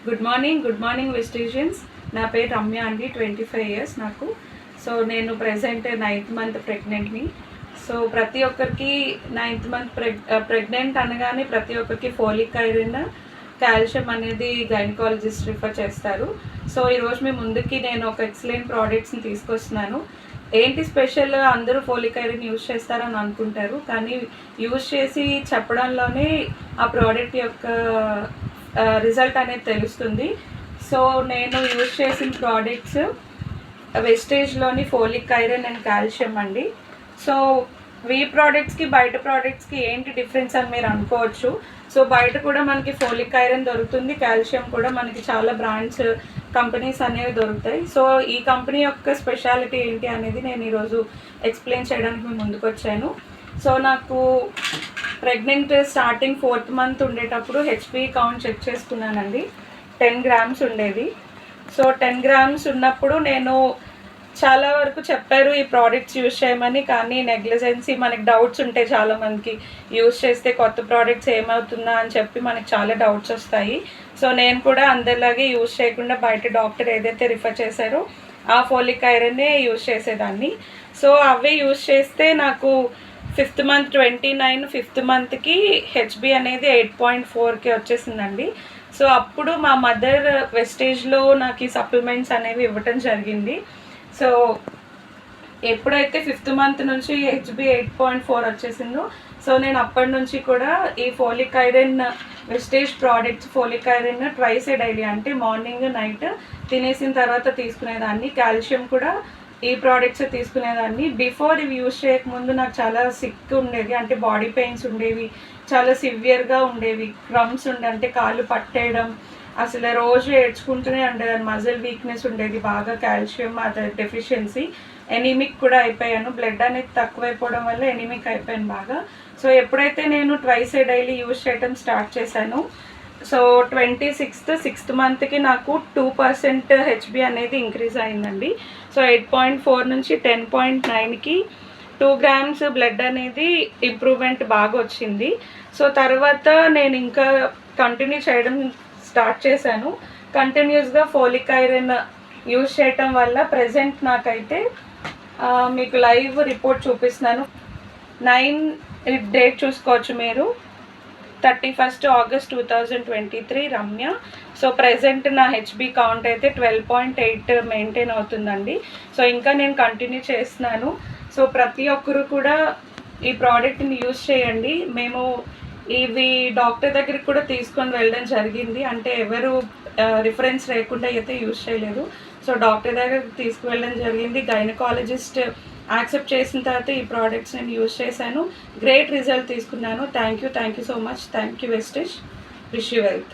Good morning వెస్టిజియన్స్. నా పేరు రమ్య అండి, 25 ఇయర్స్ నాకు. సో నేను ప్రెజెంట్ 9th మంత్ ప్రెగ్నెంట్ని. సో ప్రతి ఒక్కరికి 9th మంత్ ప్రెగ్నెంట్ అనగానే ప్రతి ఒక్కరికి ఫోలిక్ ఐరన్, కాల్షియం అనేది గైనకాలజిస్ట్ రిఫర్ చేస్తారు. సో ఈరోజు మీ ముందుకి నేను ఒక ఎక్సలెంట్ ప్రోడక్ట్స్ని తీసుకొస్తున్నాను. ఏంటి స్పెషల్, అందరూ ఫోలిక్ ఐరన్ యూజ్ చేస్తారని అనుకుంటారు, కానీ యూజ్ చేసి చెప్పడంలోనే ఆ ప్రోడక్ట్ యొక్క రిజల్ట్ అనేది తెలుస్తుంది. సో నేను యూజ్ చేసిన ప్రోడక్ట్స్ వెస్టేజ్లోని ఫోలిక్ ఐరన్ అండ్ కాల్షియం అండి. సో ఈ ప్రోడక్ట్స్కి బయట ప్రోడక్ట్స్కి ఏంటి డిఫరెన్స్ అని మీరు అనుకోవచ్చు. సో బయట కూడా మనకి ఫోలిక్ ఐరన్ దొరుకుతుంది, కాల్షియం కూడా మనకి చాలా బ్రాండ్స్ కంపెనీస్ అనేవి దొరుకుతాయి. సో ఈ కంపెనీ యొక్క స్పెషాలిటీ ఏంటి అనేది నేను ఈరోజు ఎక్స్ప్లెయిన్ చేయడానికి మేము ముందుకు వచ్చాను. సో నాకు ప్రెగ్నెంట్ స్టార్టింగ్ 4th మంత్ ఉండేటప్పుడు హెచ్పి కౌంట్ చెక్ చేసుకున్నానండి. 10 grams ఉండేది. సో 10 grams ఉన్నప్పుడు నేను చాలా వరకు చెప్పారు ఈ ప్రోడక్ట్స్ యూజ్ చేయమని, కానీ నెగ్లిజెన్సీ, మనకి డౌట్స్ ఉంటాయి చాలామందికి, యూజ్ చేస్తే కొత్త ప్రోడక్ట్స్ ఏమవుతుందా అని చెప్పి మనకి చాలా డౌట్స్ వస్తాయి. సో నేను కూడా అందరిలాగే యూజ్ చేయకుండా బయట డాక్టర్ ఏదైతే రిఫర్ చేశారో ఆ ఫోలిక్ ఐరన్నే యూజ్ చేసేదాన్ని. సో అవే యూజ్ చేస్తే నాకు 5th మంత్ 29, 5th మంత్కి హెచ్బి అనేది 8.4కి వచ్చేసిందండి. సో అప్పుడు మా మదర్ వెస్టేజ్లో నాకు ఈ సప్లిమెంట్స్ అనేవి ఇవ్వటం జరిగింది. సో ఎప్పుడైతే 5th మంత్ నుంచి హెచ్బి 8.4 వచ్చేసిందో, సో నేను అప్పటి నుంచి కూడా ఈ folic iron Vestige products, folic iron twice daily, అంటే మార్నింగ్ నైట్ తినేసిన తర్వాత తీసుకునేదాన్ని. కాల్షియం కూడా ఈ ప్రోడక్ట్స్ తీసుకునేదాన్ని. బిఫోర్ ఇవి యూజ్ చేయకముందు నాకు చాలా సిక్ ఉండేది, అంటే బాడీ పెయిన్స్ ఉండేవి, చాలా సివియర్గా ఉండేవి, క్రమ్స్ ఉండే, అంటే కాళ్ళు పట్టేయడం, అసలు రోజు ఏడ్చుకుంటూనే ఉండేదాన్ని, మజిల్ వీక్నెస్ ఉండేది బాగా, కాల్షియం అది డెఫిషియన్సీ, ఎనీమిక్ కూడా అయిపోయాను. బ్లడ్ అనేది తక్కువైపోవడం వల్ల ఎనీమిక్ అయిపోయాను బాగా. సో ఎప్పుడైతే నేను ట్వైస్ డైలీ యూజ్ చేయడం స్టార్ట్ చేశాను, సో 6th మంత్కి నాకు 2% హెచ్బి అనేది ఇంక్రీజ్ అయిందండి. సో 8.4 నుంచి 10.9కి 2 grams బ్లడ్ అనేది ఇంప్రూవ్మెంట్ బాగా వచ్చింది. సో తర్వాత నేను ఇంకా కంటిన్యూ చేయడం స్టార్ట్ చేశాను. కంటిన్యూస్గా ఫోలిక్ ఐరన్ యూజ్ చేయటం వల్ల ప్రజెంట్ నాకైతే మీకు లైవ్ రిపోర్ట్ చూపిస్తున్నాను. 9 డేట్ చూసుకోవచ్చు మీరు, 31st August 2023 Ramya. So present నా హెచ్బి కౌంట్ అయితే 12.8 మెయింటైన్ అవుతుందండి. సో ఇంకా నేను కంటిన్యూ చేస్తున్నాను. సో ప్రతి ఒక్కరు కూడా ఈ ప్రోడక్ట్ని యూజ్ చేయండి. మేము ఇవి డాక్టర్ దగ్గరికి కూడా తీసుకొని వెళ్ళడం జరిగింది, అంటే ఎవరు రిఫరెన్స్ లేకుండా అయితే యూజ్ చేయలేదు. సో డాక్టర్ దగ్గరికి తీసుకువెళ్ళడం జరిగింది. గైనకాలజిస్ట్ యాక్సెప్ట్ చేసిన తర్వాత ఈ ప్రోడక్ట్స్ నేను యూజ్ చేశాను. గ్రేట్ రిజల్ట్ తీసుకున్నాను. Thank you so much. Thank you Vestige. Wish you wealth.